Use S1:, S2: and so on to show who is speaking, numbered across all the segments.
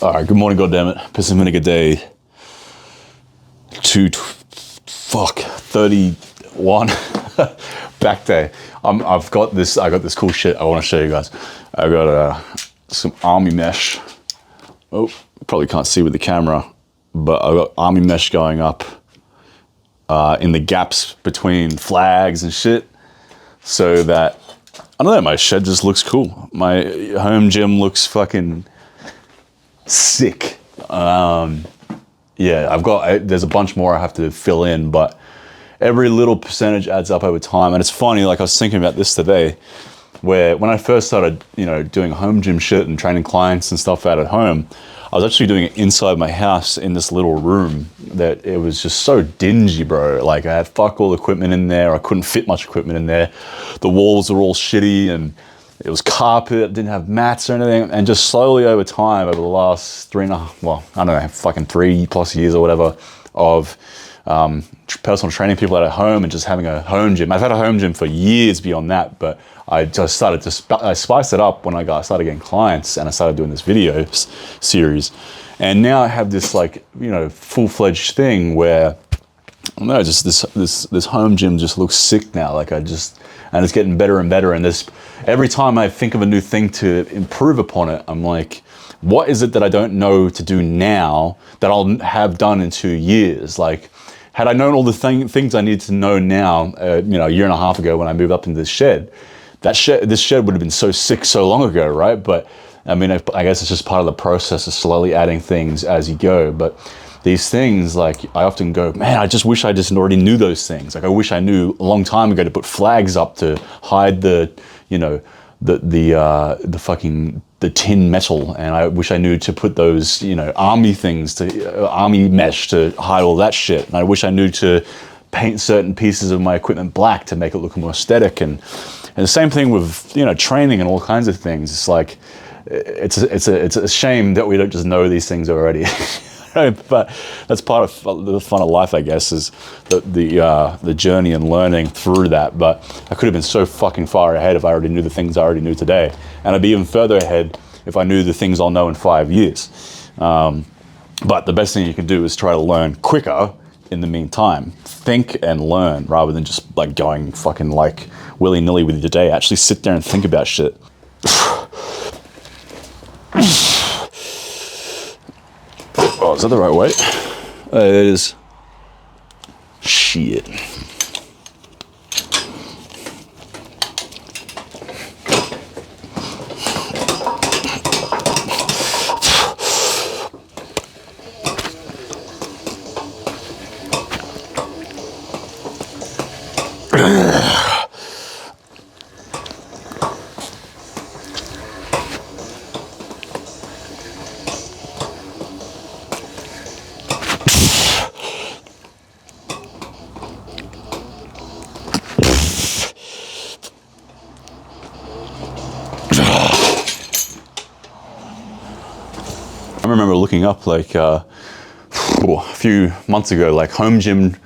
S1: All right, good morning, goddammit. Piss and Vinegar day 31 back day. I got this cool shit I want to show you guys. I got some army mesh. Oh, probably can't see with the camera, but I got army mesh going up in the gaps between flags and shit, so that I don't know, my shed just looks cool. My home gym looks fucking sick. Yeah, there's a bunch more I have to fill in, but every little percentage adds up over time. And it's funny, like I was thinking about this today, where when I first started, doing home gym shit and training clients and stuff out at home, I was actually doing it inside my house in this little room that it was just so dingy, bro. Like I had fuck all equipment in there. I couldn't fit much equipment in there. The walls were all shitty and it was carpet, didn't have mats or anything. And just slowly over time, over the last 3+ years or whatever of personal training people at home and just having a home gym. I've had a home gym for years beyond that, but I just started to I spiced it up when I started getting clients and I started doing this video series. And now I have this full-fledged thing where, I don't know, just this home gym just looks sick now. And it's getting better and better. And every time I think of a new thing to improve upon it, I'm like, what is it that I don't know to do now that I'll have done in 2 years? Like, had I known all the things I need to know now, a year and a half ago when I moved up into this shed, this shed would have been so sick so long ago, right? But I mean, I guess it's just part of the process of slowly adding things as you go. But these things, like, I often go, man, I just wish I just already knew those things. Like, I wish I knew a long time ago to put flags up to hide the tin metal, and I wish I knew to put those, army things army mesh to hide all that shit. And I wish I knew to paint certain pieces of my equipment black to make it look more aesthetic. And the same thing with, training and all kinds of things. It's like, it's a shame that we don't just know these things already. But that's part of the fun of life, I guess, is the journey and learning through that. But I could have been so fucking far ahead if I already knew the things I already knew today. And I'd be even further ahead if I knew the things I'll know in 5 years. But the best thing you can do is try to learn quicker in the meantime. Think and learn rather than just like going fucking like willy-nilly with your day. Actually sit there and think about shit. Oh, is that the right way? It is. Shit. I remember looking up a few months ago, like home gym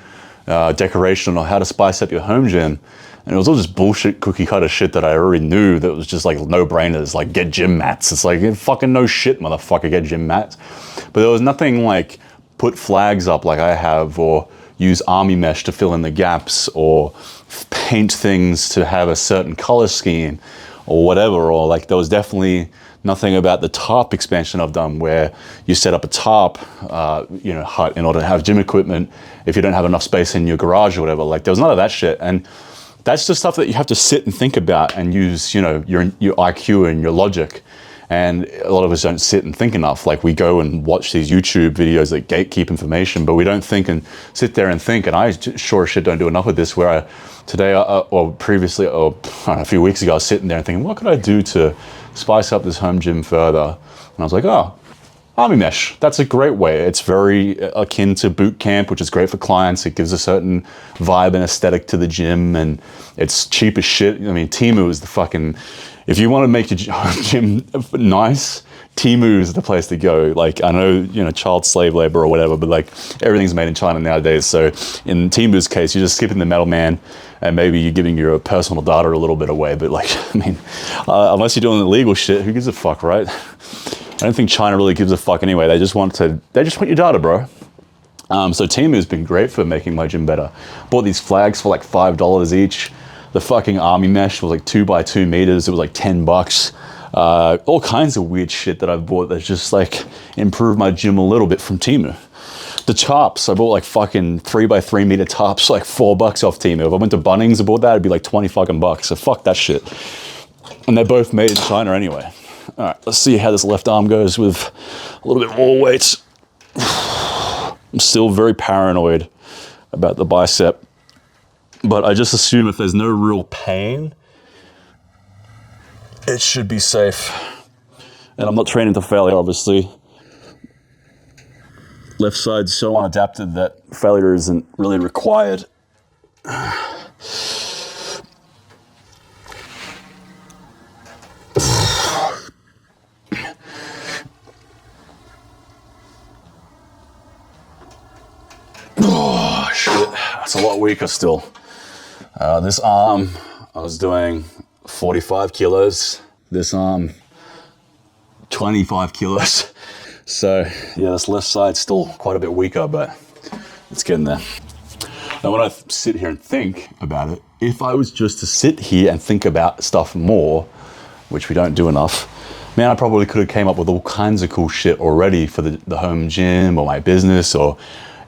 S1: decoration or how to spice up your home gym. And it was all just bullshit cookie cutter shit that I already knew that was just like no-brainers, like get gym mats. It's like, fucking no shit, motherfucker, get gym mats. But there was nothing like put flags up like I have, or use army mesh to fill in the gaps, or paint things to have a certain color scheme or whatever. Or like there was definitely nothing about the tarp expansion I've done where you set up a tarp, hut in order to have gym equipment if you don't have enough space in your garage or whatever. Like there was none of that shit. And that's just stuff that you have to sit and think about and use, your IQ and your logic. And a lot of us don't sit and think enough. Like we go and watch these YouTube videos that gatekeep information, but we don't think and sit there and think. And I sure as shit don't do enough of this, where today or previously, or a few weeks ago, I was sitting there and thinking, what could I do to spice up this home gym further? And I was like, army mesh, that's a great way. It's very akin to boot camp, which is great for clients. It gives a certain vibe and aesthetic to the gym, and it's cheap as shit. I mean, Temu is the fucking, if you want to make your home gym nice, Temu is the place to go. Like, I know, child slave labor or whatever, but like everything's made in China nowadays. So in Temu's case, you're just skipping the middleman and maybe you're giving your personal data a little bit away. But like, I mean, unless you're doing illegal shit, who gives a fuck, right? don't think China really gives a fuck anyway. They just want your data, bro. So Temu's been great for making my gym better. Bought these flags for like $5 each. The fucking army mesh was like 2x2 meters. It was like $10. All kinds of weird shit that I've bought that's just like improved my gym a little bit from Temu. The tarps, I bought like fucking 3x3 meter tarps, like $4 off Temu. If I went to Bunnings and bought that, it'd be like 20 fucking bucks. So fuck that shit. And they're both made in China anyway. All right, let's see how this left arm goes with a little bit more weight. I'm still very paranoid about the bicep, but I just assume if there's no real pain, it should be safe. And I'm not training to failure, obviously. Left side's so unadapted that failure isn't really required. Oh, shit. That's a lot weaker still. This arm, I was doing 45 kilos. This arm, 25 kilos. So, yeah, this left side's still quite a bit weaker, but it's getting there. Now, when I sit here and think about it, if I was just to sit here and think about stuff more, which we don't do enough, man, I probably could have came up with all kinds of cool shit already for the home gym or my business or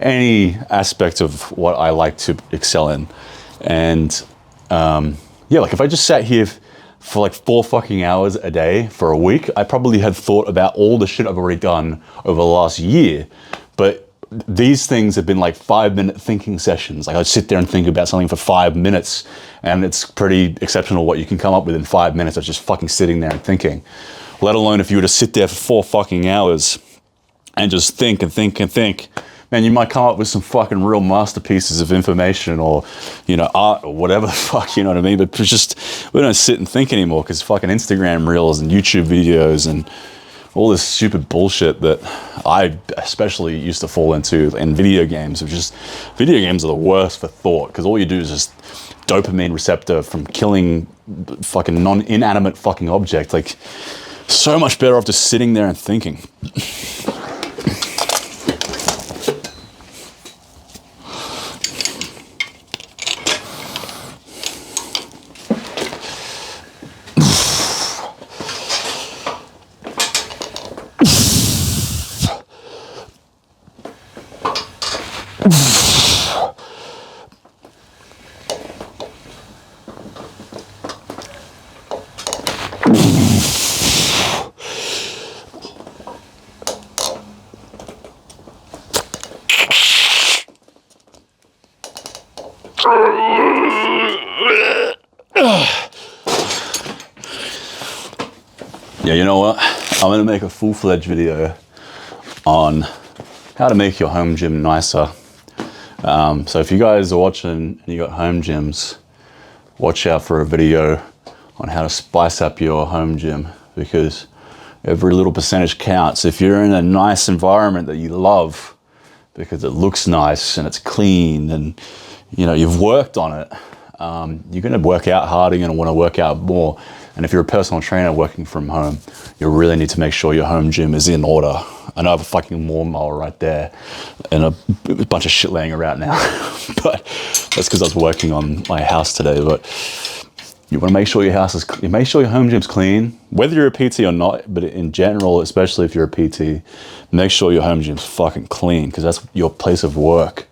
S1: any aspect of what I like to excel in. And yeah, like if I just sat here for like 4 fucking hours a day for a week, I probably had thought about all the shit I've already done over the last year. But these things have been like 5-minute thinking sessions. Like I'd sit there and think about something for 5 minutes, and it's pretty exceptional what you can come up with in 5 minutes of just fucking sitting there and thinking. Let alone if you were to sit there for 4 fucking hours and just think and think and think, man, you might come up with some fucking real masterpieces of information or, you know, art or whatever the fuck, you know what I mean? But it's just, we don't sit and think anymore because fucking Instagram reels and YouTube videos and all this stupid bullshit that I especially used to fall into in video games. Video games are the worst for thought because all you do is just dopamine receptor from killing fucking inanimate fucking object. Like, so much better off just sitting there and thinking. Yeah, you know what? I'm gonna make a full-fledged video on how to make your home gym nicer. So if you guys are watching and you got home gyms, watch out for a video on how to spice up your home gym because every little percentage counts. If you're in a nice environment that you love because it looks nice and it's clean and you know you've worked on it, you're gonna work out harder, you're gonna wanna work out more. And if you're a personal trainer working from home, you really need to make sure your home gym is in order. I know I have a fucking lawnmower right there and a bunch of shit laying around now. But that's because I was working on my house today. But you want to make sure your house is, make sure your home gym's clean, whether you're a PT or not, but in general, especially if you're a PT, make sure your home gym's fucking clean because that's your place of work.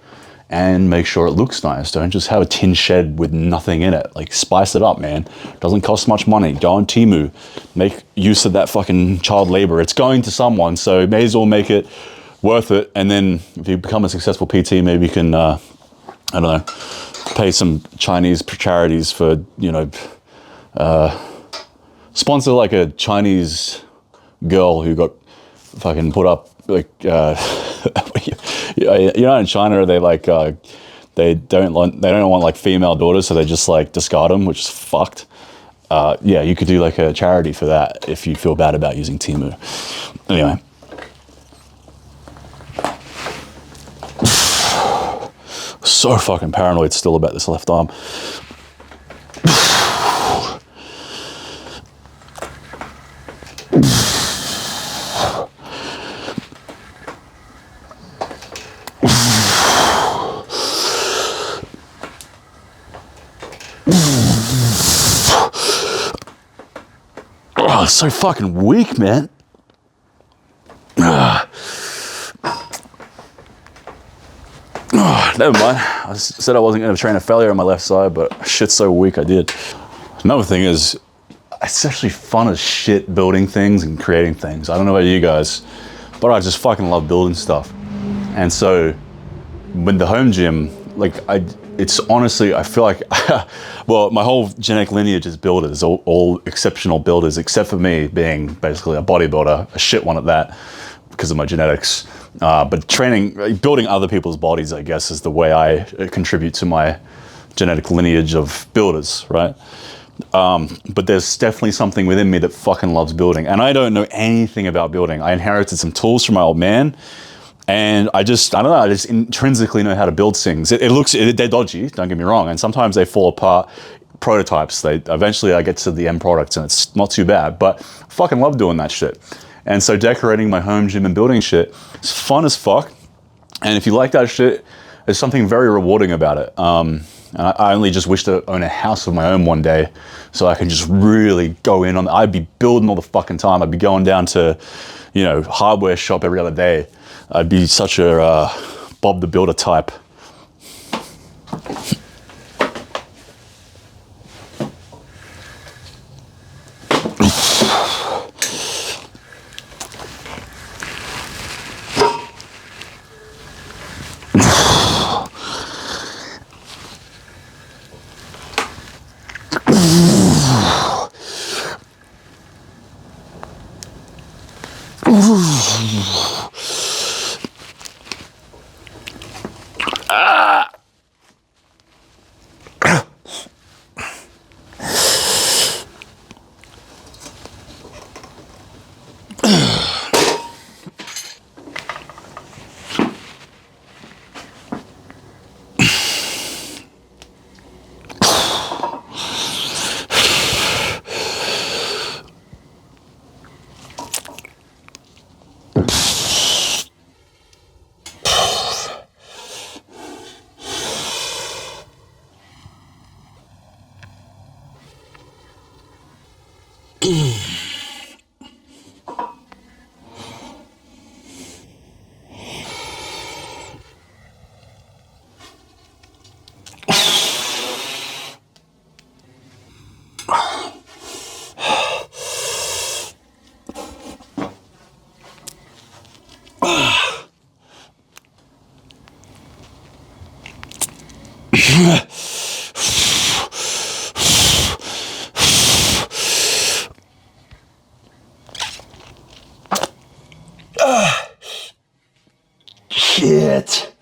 S1: And make sure it looks nice. Don't just have a tin shed with nothing in it. Like, spice it up, man. Doesn't cost much money. Go on Temu. Make use of that fucking child labor. It's going to someone, so may as well make it worth it. And then if you become a successful PT, maybe you can, I don't know, pay some Chinese charities for, you know, sponsor like a Chinese girl who got fucking put up, like, you know, in China they like they don't want like female daughters, so they just like discard them, which is fucked. Yeah, you could do like a charity for that if you feel bad about using Temu. Anyway, so fucking paranoid still about this left arm. Oh, it's so fucking weak, man. Oh, never mind. I said I wasn't going to train a failure on my left side, but shit's so weak I did. Another thing is, it's actually fun as shit building things and creating things. I don't know about you guys, but I just fucking love building stuff. And so, with the home gym, like it's honestly, I feel like, well, my whole genetic lineage is builders, all exceptional builders, except for me being basically a bodybuilder, a shit one at that, because of my genetics. But building other people's bodies, I guess, is the way I contribute to my genetic lineage of builders, right? But there's definitely something within me that fucking loves building. And I don't know anything about building. I inherited some tools from my old man. And I don't know, I just intrinsically know how to build things. They're dodgy, don't get me wrong. And sometimes they fall apart, prototypes. Eventually I get to the end product and it's not too bad, but I fucking love doing that shit. And so decorating my home gym and building shit is fun as fuck. And if you like that shit, there's something very rewarding about it. And I only just wish to own a house of my own one day so I can just really go in on it. I'd be building all the fucking time. I'd be going down to, hardware shop every other day. I'd be such a Bob the Builder type. Shit.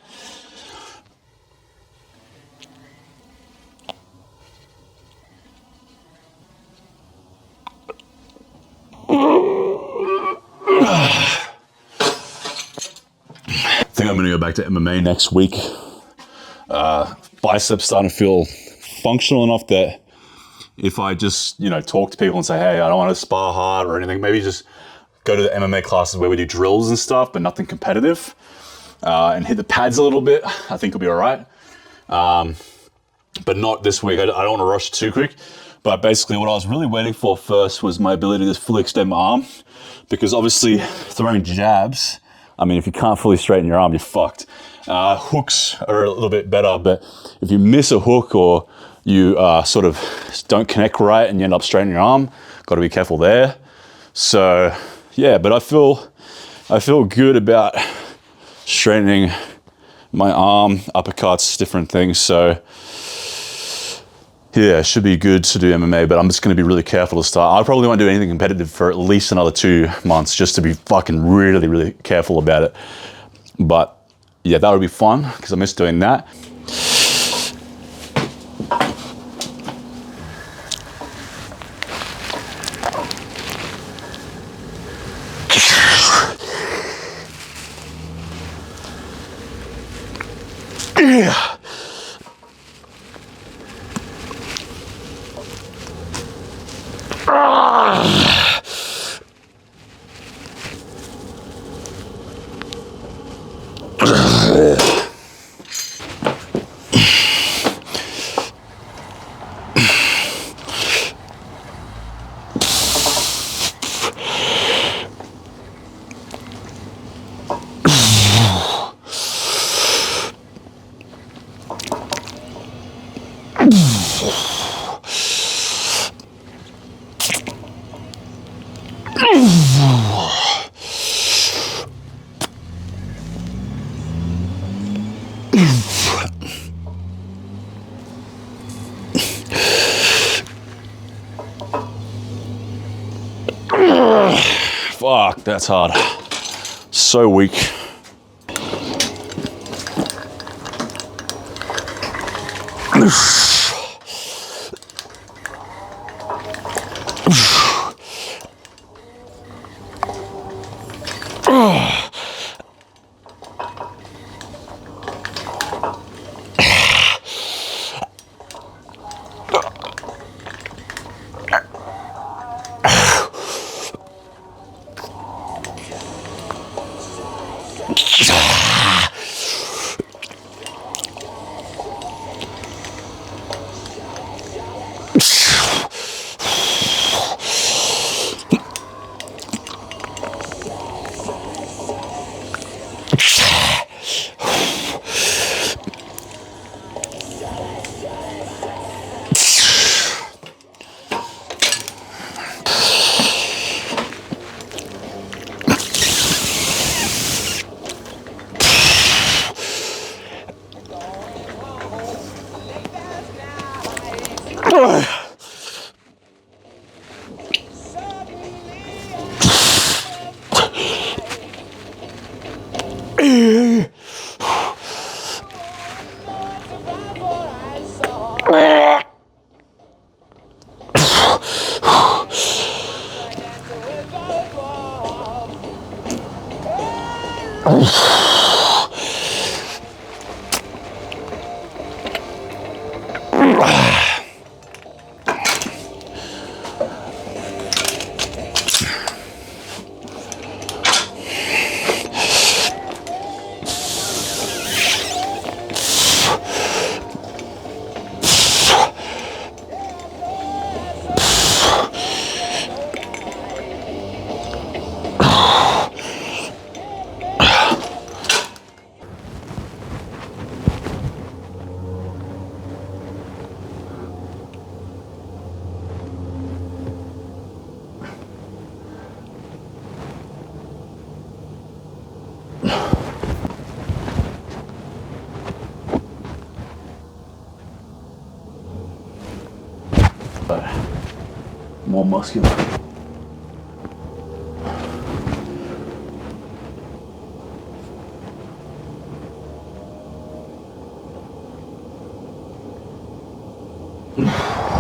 S1: I think I'm gonna go back to MMA next week. Biceps starting to feel functional enough that if I just, talk to people and say, hey, I don't want to spar hard or anything, maybe just go to the MMA classes where we do drills and stuff, but nothing competitive, and hit the pads a little bit. I think it'll be all right. But not this week. I don't want to rush too quick. But basically what I was really waiting for first was my ability to fully extend my arm, because obviously throwing jabs, if you can't fully straighten your arm, you're fucked. Hooks are a little bit better, but if you miss a hook or you sort of don't connect right and you end up straightening your arm, got to be careful there. So yeah, but I feel good about straightening my arm, uppercuts, different things. So yeah, it should be good to do MMA, but I'm just going to be really careful to start. I probably won't do anything competitive for at least another 2 months, just to be fucking really, really careful about it. But yeah, that would be fun because I miss doing that. Yeah. Fuck, that's hard. So weak. But more muscular.